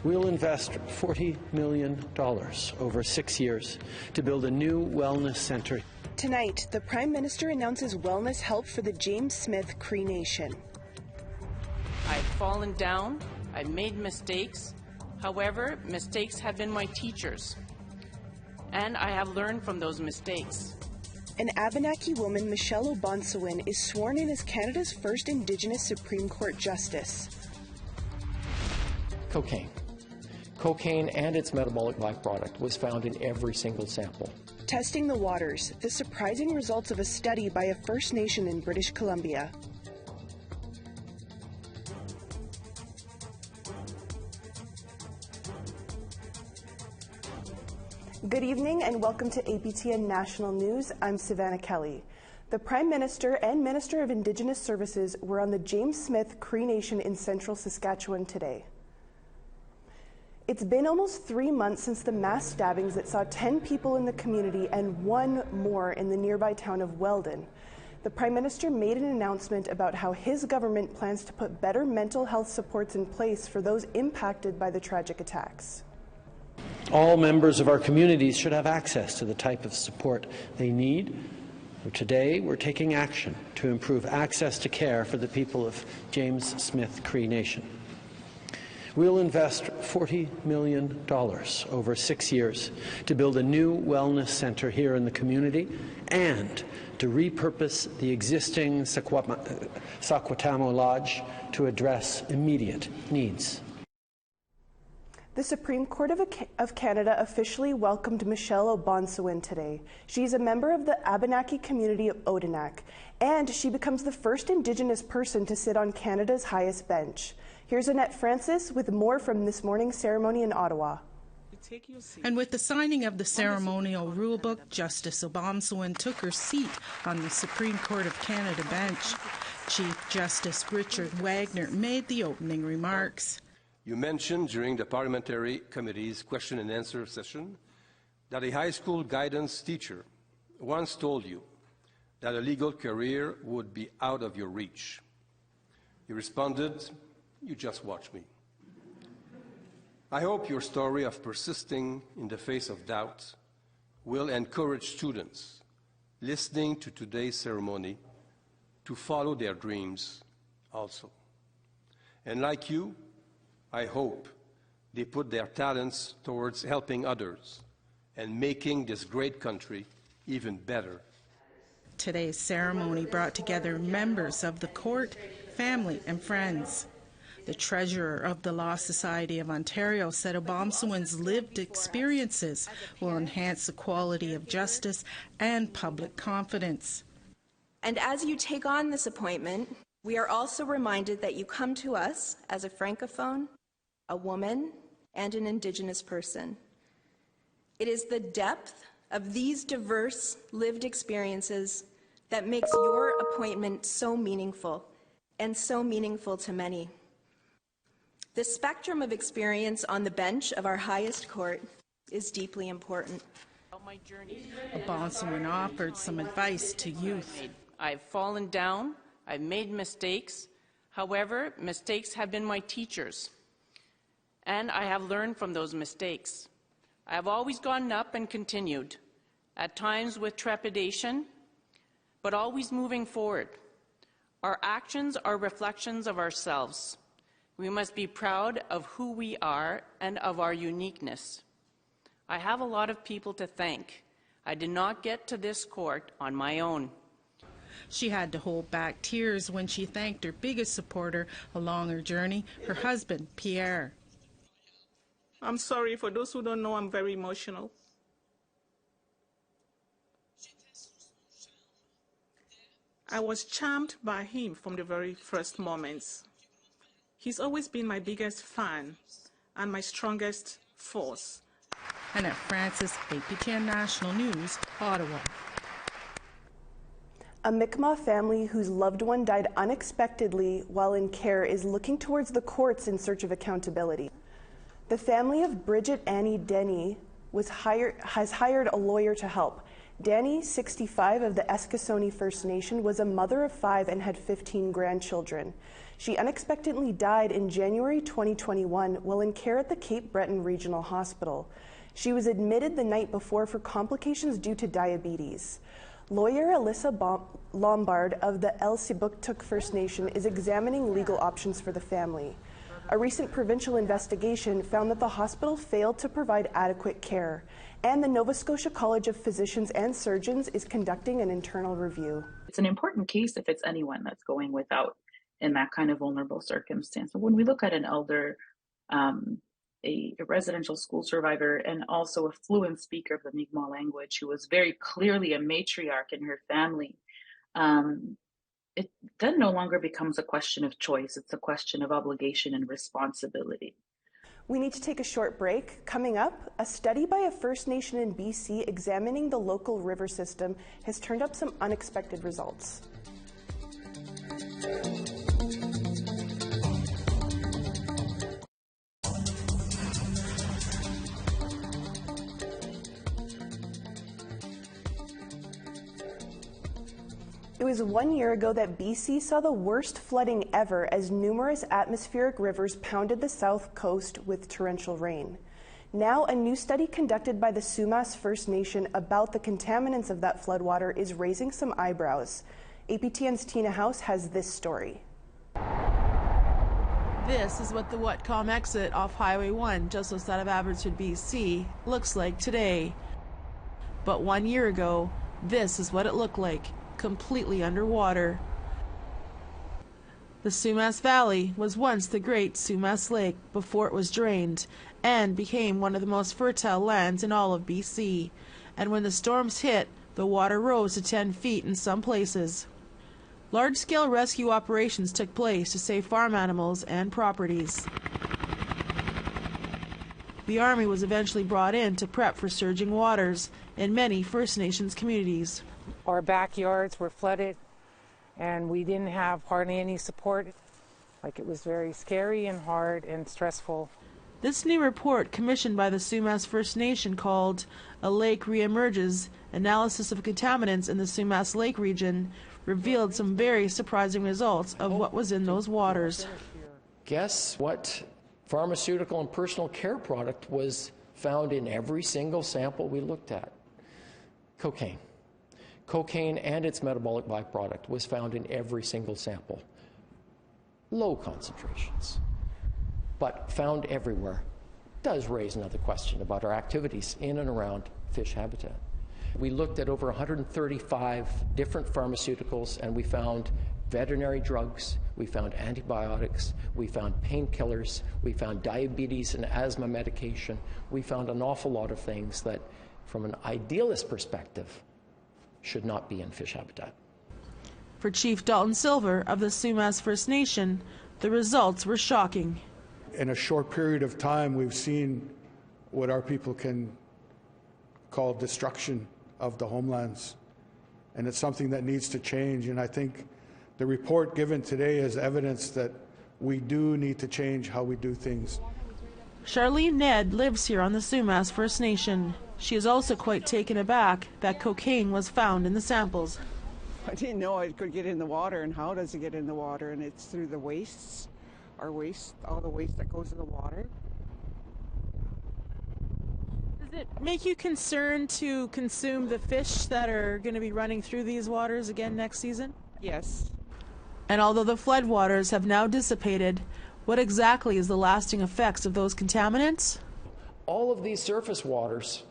We'll invest $40 million over 6 years to build a new wellness centre. Tonight, the Prime Minister announces wellness help for the James Smith Cree Nation. I've fallen down, I've made mistakes. However, mistakes have been my teachers, and I have learned from those mistakes. An Abenaki woman, Michelle Obonsawin, is sworn in as Canada's first Indigenous Supreme Court Justice. Cocaine. Cocaine and its metabolic byproduct was found in every single sample. Testing the waters, the surprising results of a study by a First Nation in British Columbia. Good evening and welcome to APTN National News. I'm Savannah Kelly. The Prime Minister and Minister of Indigenous Services were on the James Smith Cree Nation in central Saskatchewan today. It's been almost 3 months since the mass stabbings that saw 10 people in the community and 1 more in the nearby town of Weldon. The Prime Minister made an announcement about how his government plans to put better mental health supports in place for those impacted by the tragic attacks. All members of our communities should have access to the type of support they need. Today, we're taking action to improve access to care for the people of James Smith Cree Nation. We'll invest $40 million over 6 years to build a new wellness centre here in the community and to repurpose the existing Saquatamo Lodge to address immediate needs. The Supreme Court of Canada officially welcomed Michelle Obonsawin today. She's a member of the Abenaki community of Odanak, and she becomes the first Indigenous person to sit on Canada's highest bench. Here's Annette Francis with more from this morning's ceremony in Ottawa. And with the signing of the ceremonial rulebook, Justice Obonsawin took her seat on the Supreme Court of Canada bench. Chief Justice Richard Wagner made the opening remarks. You mentioned during the Parliamentary Committee's question and answer session that a high school guidance teacher once told you that a legal career would be out of your reach. You responded, "You just watch me." I hope your story of persisting in the face of doubt will encourage students listening to today's ceremony to follow their dreams also. And like you, I hope they put their talents towards helping others and making this great country even better. Today's ceremony brought together members of the court, family, and friends. The treasurer of the Law Society of Ontario said Obonsawin's lived experiences will enhance the quality of justice and public confidence. And as you take on this appointment, we are also reminded that you come to us as a Francophone, a woman, and an Indigenous person. It is the depth of these diverse lived experiences that makes your appointment so meaningful, and so meaningful to many. The spectrum of experience on the bench of our highest court is deeply important. Obonsawin offered some advice to youth. I've fallen down, I've made mistakes. However, mistakes have been my teachers, and I have learned from those mistakes. I have always gotten up and continued, at times with trepidation, but always moving forward. Our actions are reflections of ourselves. We must be proud of who we are and of our uniqueness. I have a lot of people to thank. I did not get to this court on my own. She had to hold back tears when she thanked her biggest supporter along her journey, her husband, Pierre. I'm sorry, for those who don't know, I'm very emotional. I was charmed by him from the very first moments. He's always been my biggest fan and my strongest force. Annette Francis, APTN National News, Ottawa. A Mi'kmaq family whose loved one died unexpectedly while in care is looking towards the courts in search of accountability. The family of Bridget Annie Denny has hired a lawyer to help. Danny, 65, of the Eskasoni First Nation, was a mother of 5 and had 15 grandchildren. She unexpectedly died in January 2021 while in care at the Cape Breton Regional Hospital. She was admitted the night before for complications due to diabetes. Lawyer Alyssa Lombard of the El Sibuktuk First Nation is examining legal options for the family. A recent provincial investigation found that the hospital failed to provide adequate care, and the Nova Scotia College of Physicians and Surgeons is conducting an internal review. It's an important case if it's anyone that's going without in that kind of vulnerable circumstance. But when we look at an elder, a residential school survivor, and also a fluent speaker of the Mi'kmaq language, who was very clearly a matriarch in her family, it then no longer becomes a question of choice. It's a question of obligation and responsibility. We need to take a short break. Coming up, a study by a First Nation in BC examining the local river system has turned up some unexpected results. It was 1 year ago that BC saw the worst flooding ever as numerous atmospheric rivers pounded the south coast with torrential rain. Now, a new study conducted by the Sumas First Nation about the contaminants of that floodwater is raising some eyebrows. APTN's Tina House has this story. This is what the Whatcom exit off Highway 1, just outside of Abbotsford, BC, looks like today. But 1 year ago, this is what it looked like. Completely underwater. The Sumas Valley was once the Great Sumas Lake before it was drained and became one of the most fertile lands in all of BC. And when the storms hit, the water rose to 10 feet in some places. Large-scale rescue operations took place to save farm animals and properties. The Army was eventually brought in to prep for surging waters in many First Nations communities. Our backyards were flooded and we didn't have hardly any support. Like, it was very scary and hard and stressful. This new report, commissioned by the Sumas First Nation, called A Lake Reemerges, Analysis of Contaminants in the Sumas Lake Region, revealed some very surprising results of what was in those waters. Guess what pharmaceutical and personal care product was found in every single sample we looked at? Cocaine. Cocaine and its metabolic byproduct was found in every single sample. Low concentrations, but found everywhere. Does raise another question about our activities in and around fish habitat. We looked at over 135 different pharmaceuticals, and we found veterinary drugs, we found antibiotics, we found painkillers, we found diabetes and asthma medication. We found an awful lot of things that, from an idealist perspective, should not be in fish habitat. For Chief Dalton Silver of the Sumas First Nation, the results were shocking. In a short period of time, we've seen what our people can call destruction of the homelands, and it's something that needs to change. And I think the report given today is evidence that we do need to change how we do things. Charlene Ned lives here on the Sumas First Nation. She is also quite taken aback that cocaine was found in the samples. I didn't know it could get in the water, and how does it get in the water? And it's through the wastes, our waste, all the waste that goes in the water. Does it make you concerned to consume the fish that are going to be running through these waters again next season? Yes. And although the floodwaters have now dissipated, what exactly is the lasting effects of those contaminants? All of these surface waters,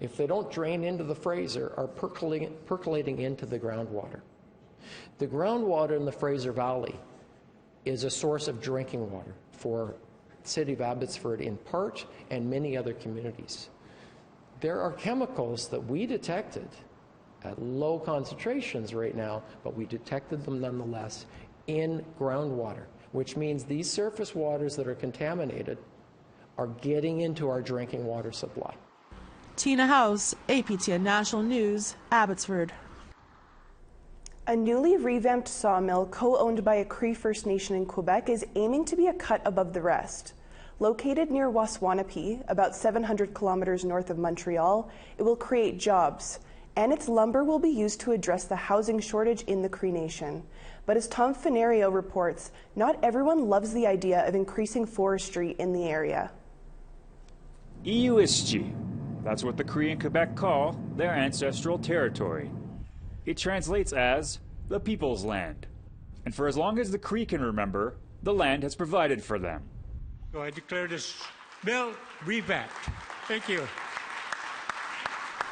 if they don't drain into the Fraser, are percolating into the groundwater. The groundwater in the Fraser Valley is a source of drinking water for the city of Abbotsford in part, and many other communities. There are chemicals that we detected at low concentrations right now, but we detected them nonetheless in groundwater, which means these surface waters that are contaminated are getting into our drinking water supply. Tina House, APTN National News, Abbotsford. A newly revamped sawmill co-owned by a Cree First Nation in Quebec is aiming to be a cut above the rest. Located near Waswanipi, about 700 kilometers north of Montreal, it will create jobs and its lumber will be used to address the housing shortage in the Cree Nation. But as Tom Fenario reports, not everyone loves the idea of increasing forestry in the area. Iuiski, that's what the Cree in Quebec call their ancestral territory. It translates as the people's land. And for as long as the Cree can remember, the land has provided for them. So I declare this bill revamped. Thank you.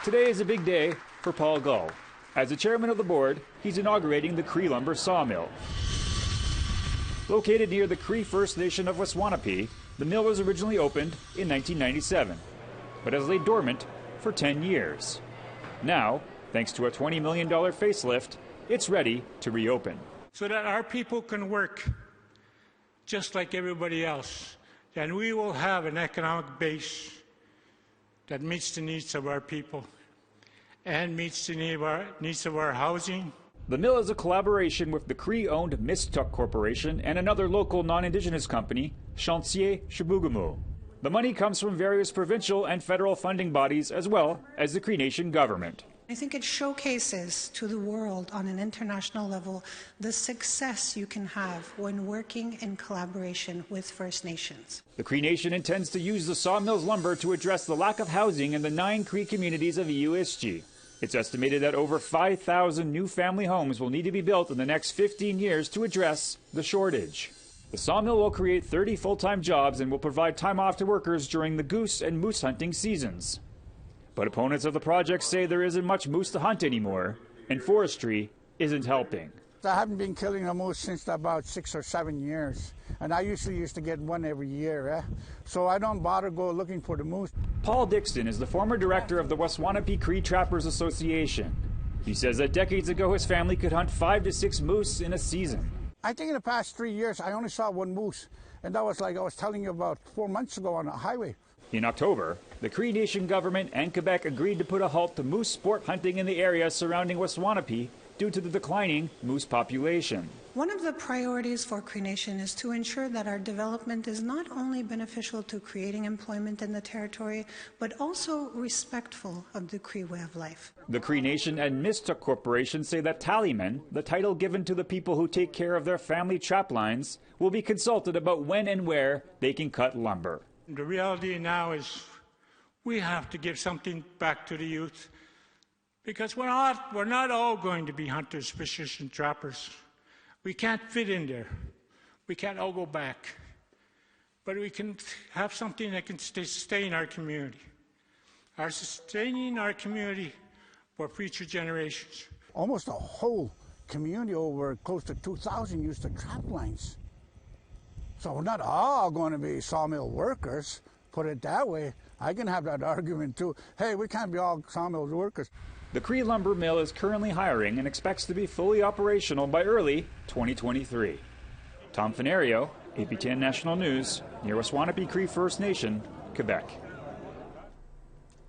Today is a big day for Paul Gull. As the chairman of the board, he's inaugurating the Cree Lumber Sawmill. Located near the Cree First Nation of Waswanipi, the mill was originally opened in 1997, but has laid dormant for 10 years. Now, thanks to a $20 million facelift, it's ready to reopen. So that our people can work just like everybody else, and we will have an economic base that meets the needs of our people and meets the needs of our housing. The mill is a collaboration with the Cree-owned Mistuk Corporation and another local non-Indigenous company, Chantier Chibougamau. The money comes from various provincial and federal funding bodies as well as the Cree Nation government. I think it showcases to the world on an international level the success you can have when working in collaboration with First Nations. The Cree Nation intends to use the sawmill's lumber to address the lack of housing in the 9 Cree communities of Iuiski. It's estimated that over 5,000 new family homes will need to be built in the next 15 years to address the shortage. The sawmill will create 30 full-time jobs and will provide time off to workers during the goose and moose hunting seasons. But opponents of the project say there isn't much moose to hunt anymore, and forestry isn't helping. I haven't been killing a moose since about 6 or 7 years, and I usually used to get one every year, so I don't bother go looking for the moose. Paul Dixon is the former director of the Waswanipi Cree Trappers Association. He says that decades ago his family could hunt 5 to 6 moose in a season. I think in the past 3 years I only saw one moose, and that was like I was telling you about 4 months ago on a highway. In October, the Cree Nation government and Quebec agreed to put a halt to moose sport hunting in the area surrounding Waswanipi due to the declining moose population. One of the priorities for Cree Nation is to ensure that our development is not only beneficial to creating employment in the territory, but also respectful of the Cree way of life. The Cree Nation and Mistuk Corporation say that tallymen, the title given to the people who take care of their family trap lines, will be consulted about when and where they can cut lumber. The reality now is we have to give something back to the youth, because we're not all going to be hunters, fishers, and trappers. We can't fit in there. We can't all go back. But we can have something that can sustain our community. Sustaining our community for future generations. Almost a whole community, over close to 2,000, used to trap lines. So we're not all going to be sawmill workers, put it that way. I can have that argument too. Hey, we can't be all sawmill workers. The Cree Lumber Mill is currently hiring and expects to be fully operational by early 2023. Tom Fenario, APTN National News, near Waswanipi Cree First Nation, Quebec.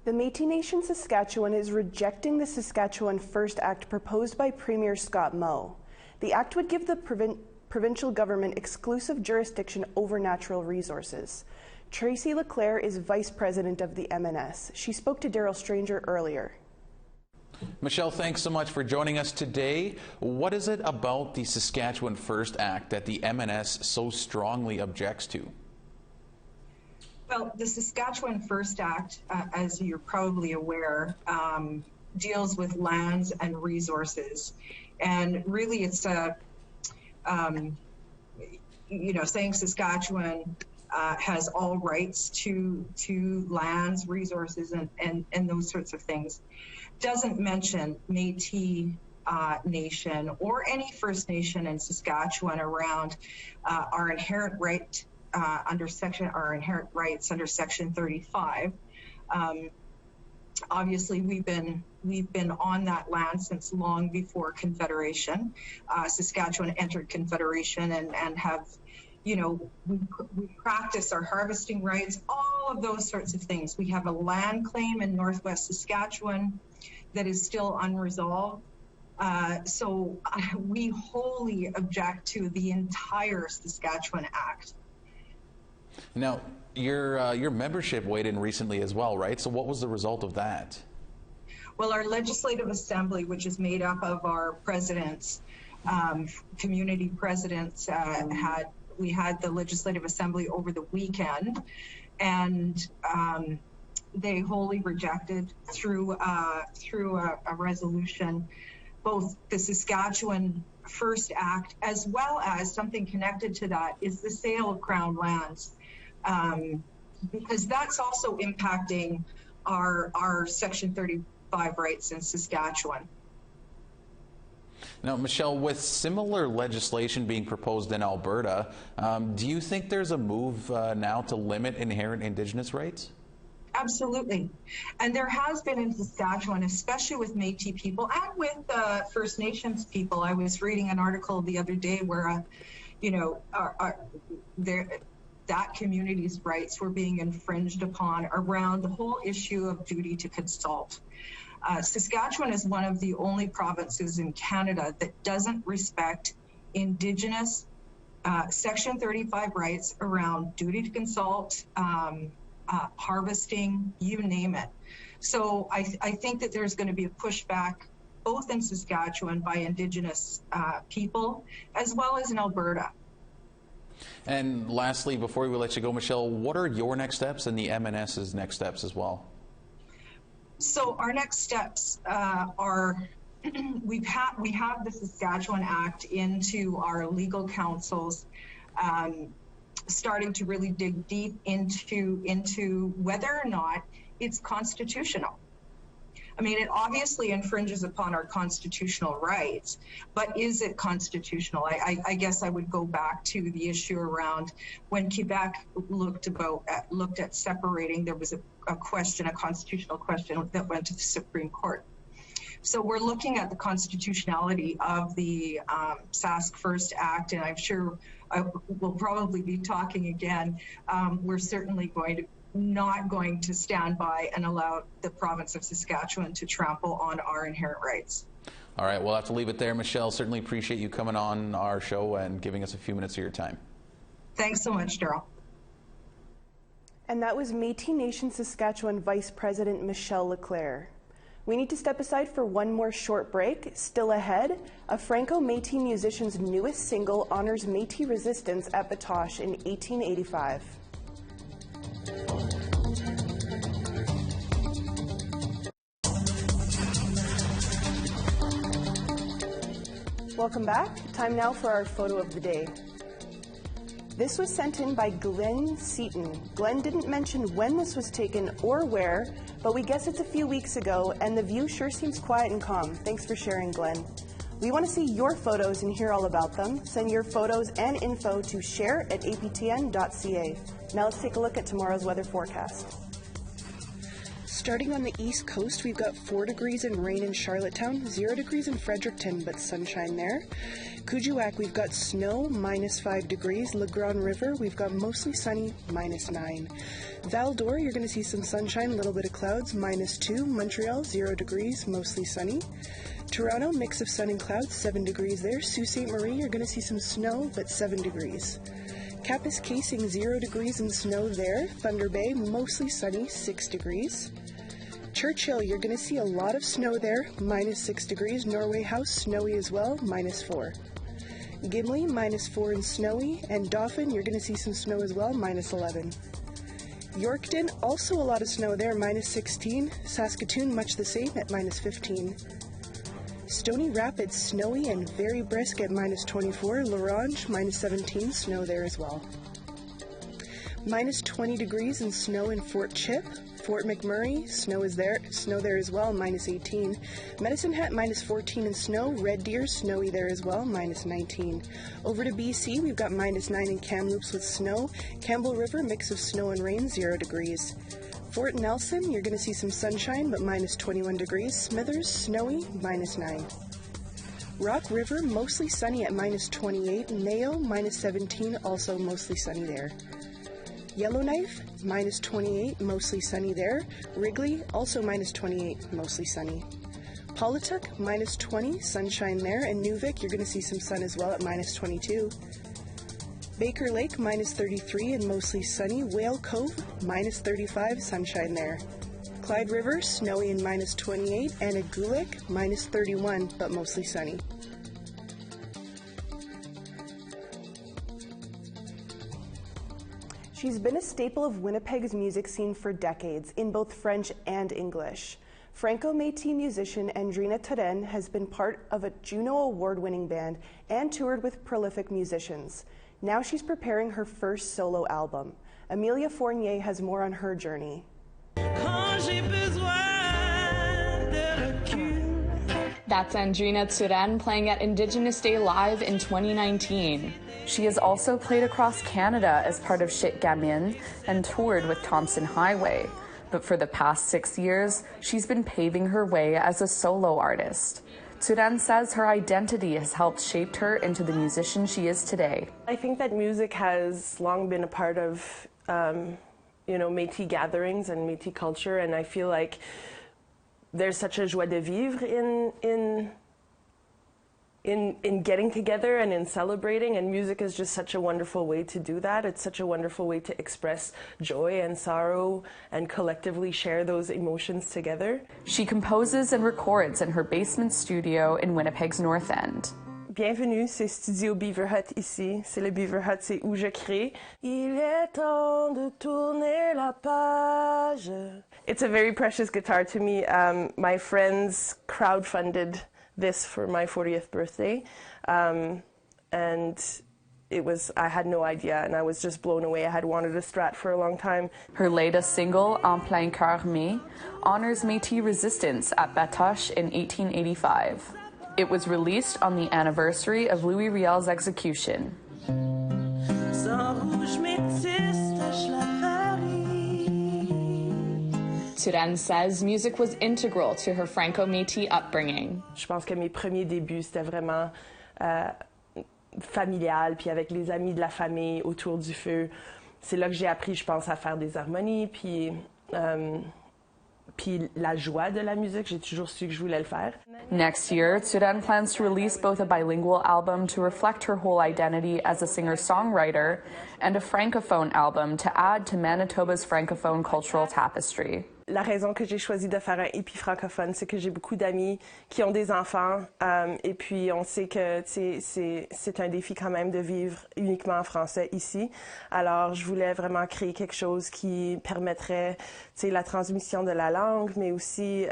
The Métis Nation Saskatchewan is rejecting the Saskatchewan First Act proposed by Premier Scott Moe. The act would give the provincial government exclusive jurisdiction over natural resources. Tracy Leclerc is vice president of the MNS. She spoke to Daryl Stranger earlier. Michelle, thanks so much for joining us today. What is it about the Saskatchewan First Act that the MNS so strongly objects to? Well, the Saskatchewan First Act, as you're probably aware, deals with lands and resources. And really it's saying Saskatchewan has all rights to lands, resources, and those sorts of things. Doesn't mention Métis Nation or any First Nation in Saskatchewan around our inherent right under Section 35. Obviously, we've been on that land since long before Confederation. Saskatchewan entered Confederation and have, we practice our harvesting rights, all of those sorts of things. We have a land claim in Northwest Saskatchewan that is still unresolved. So we wholly object to the entire Saskatchewan Act. Now, your membership weighed in recently as well, right? So what was the result of that? Well, our Legislative Assembly, which is made up of our presidents, community presidents, we had the Legislative Assembly over the weekend, and they wholly rejected through a resolution both the Saskatchewan First Act, as well as something connected to that is the sale of Crown lands, because that's also impacting our Section 35 rights in Saskatchewan. Now, Michelle, with similar legislation being proposed in Alberta, do you think there's a move now to limit inherent Indigenous rights? Absolutely. And there has been in Saskatchewan, especially with Métis people and with First Nations people. I was reading an article the other day where, that community's rights were being infringed upon around the whole issue of duty to consult. Saskatchewan is one of the only provinces in Canada that doesn't respect Indigenous Section 35 rights around duty to consult, harvesting, you name it. So I think that there's going to be a pushback both in Saskatchewan by Indigenous people as well as in Alberta. And lastly, before we let you go, Michelle, what are your next steps and the MNS's next steps as well? So our next steps are we have the Saskatchewan Act into our legal councils, starting to really dig deep into whether or not it's constitutional. I mean, it obviously infringes upon our constitutional rights, but is it constitutional? I guess I would go back to the issue around when Quebec looked at separating, there was a constitutional question that went to the Supreme Court. So we're looking at the constitutionality of the Sask First Act, and I'm sure we'll probably be talking again. We're certainly not going to stand by and allow the province of Saskatchewan to trample on our inherent rights. All right, we'll have to leave it there. Michelle, certainly appreciate you coming on our show and giving us a few minutes of your time. Thanks so much, Daryl. And that was Métis Nation Saskatchewan Vice President Michelle Leclerc. We need to step aside for one more short break. Still ahead, a Franco-Metis musician's newest single honors Métis resistance at Batoche in 1885. Welcome back. Time now for our photo of the day. This was sent in by Glenn Seaton. Glenn didn't mention when this was taken or where, but we guess it's a few weeks ago, and the view sure seems quiet and calm. Thanks for sharing, Glenn. We want to see your photos and hear all about them. Send your photos and info to share@aptn.ca. Now let's take a look at tomorrow's weather forecast. Starting on the east coast, we've got 4 degrees and rain in Charlottetown, 0 degrees in Fredericton, but sunshine there. Kuujjuaq, we've got snow, -5 degrees. Le Grand River, we've got mostly sunny, -9. Val-d'Or, you're going to see some sunshine, a little bit of clouds, -2. Montreal, 0 degrees, mostly sunny. Toronto, mix of sun and clouds, 7 degrees there. Sault Ste. Marie, you're going to see some snow, but 7 degrees. Kapuskasing, 0 degrees and snow there. Thunder Bay, mostly sunny, 6 degrees. Churchill, you're going to see a lot of snow there, -6 degrees. Norway House, snowy as well, -4. Gimli, -4 and snowy. And Dauphin, you're going to see some snow as well, -11. Yorkton, also a lot of snow there, -16. Saskatoon, much the same at -15. Stony Rapids, snowy and very brisk at -24. La Ronge, -17, snow there as well. -20 degrees and snow in Fort Chip. Fort McMurray, snow there as well, -18. Medicine Hat, -14 and snow. Red Deer, snowy there as well, -19. Over to BC, we've got -9 in Kamloops with snow. Campbell River, mix of snow and rain, 0 degrees. Fort Nelson, you're going to see some sunshine, but -21 degrees. Smithers, snowy, -9. Rock River, mostly sunny at -28. Mayo, -17, also mostly sunny there. Yellowknife, -28, mostly sunny there. Wrigley, also -28, mostly sunny. Paulituck, -20, sunshine there. And Nuvik, you're going to see some sun as well at -22. Baker Lake, -33 and mostly sunny. Whale Cove, -35, sunshine there. Clyde River, snowy and -28, and Agulik, -31, but mostly sunny. She's been a staple of Winnipeg's music scene for decades, in both French and English. Franco-Metis musician Andrina Turen has been part of a Juno Award-winning band and toured with prolific musicians. Now she's preparing her first solo album. Amelia Fournier has more on her journey. That's Andrina Turen playing at Indigenous Day Live in 2019. She has also played across Canada as part of Shit Gamin and toured with Thompson Highway. But for the past 6 years, she's been paving her way as a solo artist. Turen says her identity has helped shape her into the musician she is today. I think that music has long been a part of, Métis gatherings and Métis culture, and I feel like there's such a joie de vivre in getting together and in celebrating, and music is just such a wonderful way to do that. It's such a wonderful way to express joy and sorrow and collectively share those emotions together. She composes and records in her basement studio in Winnipeg's North End. Bienvenue, c'est Studio Beaver Hut ici. C'est le Beaver Hut, c'est où je crée. Il est temps de tourner la page. It's a very precious guitar to me. My friends crowdfunded this for my 40th birthday, and I had no idea, and I was just blown away. I had wanted a Strat for a long time. Her latest single, En plein cœur mai, honors Métis resistance at Batoche in 1885. It was released on the anniversary of Louis Riel's execution. Turen says music was integral to her Franco-Metis upbringing. Je pense que mes premiers débuts, c'était vraiment familial, puis avec les amis de la famille autour du feu. C'est là que j'ai appris, je pense, à faire des harmonies, puis la joie de la musique. J'ai toujours su que je voulais le faire. Next year, Turen plans to release both a bilingual album to reflect her whole identity as a singer-songwriter and a francophone album to add to Manitoba's francophone cultural tapestry. La raison que j'ai choisi de faire un hippie francophone, c'est que j'ai beaucoup d'amis qui ont des enfants, et puis on sait que c'est un défi quand même de vivre uniquement en français ici. Alors je voulais vraiment créer quelque chose qui permettrait la transmission de la langue, mais aussi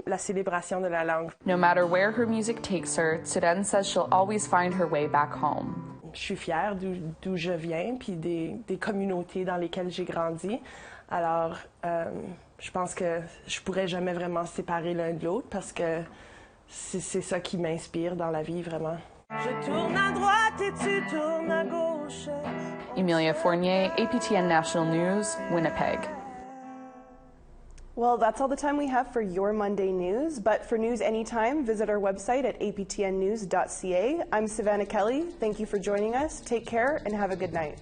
la célébration de la langue. No matter where her music takes her, Turen says she'll always find her way back home. Je suis fière d'où je viens, puis des communautés dans lesquelles j'ai grandi. Alors, je pense que je pourrais jamais vraiment séparer l'un de l'autre parce que c'est ça qui m'inspire dans la vie, vraiment. Je tourne à droite et tu tournes à gauche. Amelia Fournier, APTN National News, Winnipeg. Well, that's all the time we have for your Monday news, but for news anytime, visit our website at aptnnews.ca. I'm Savannah Kelly. Thank you for joining us. Take care and have a good night.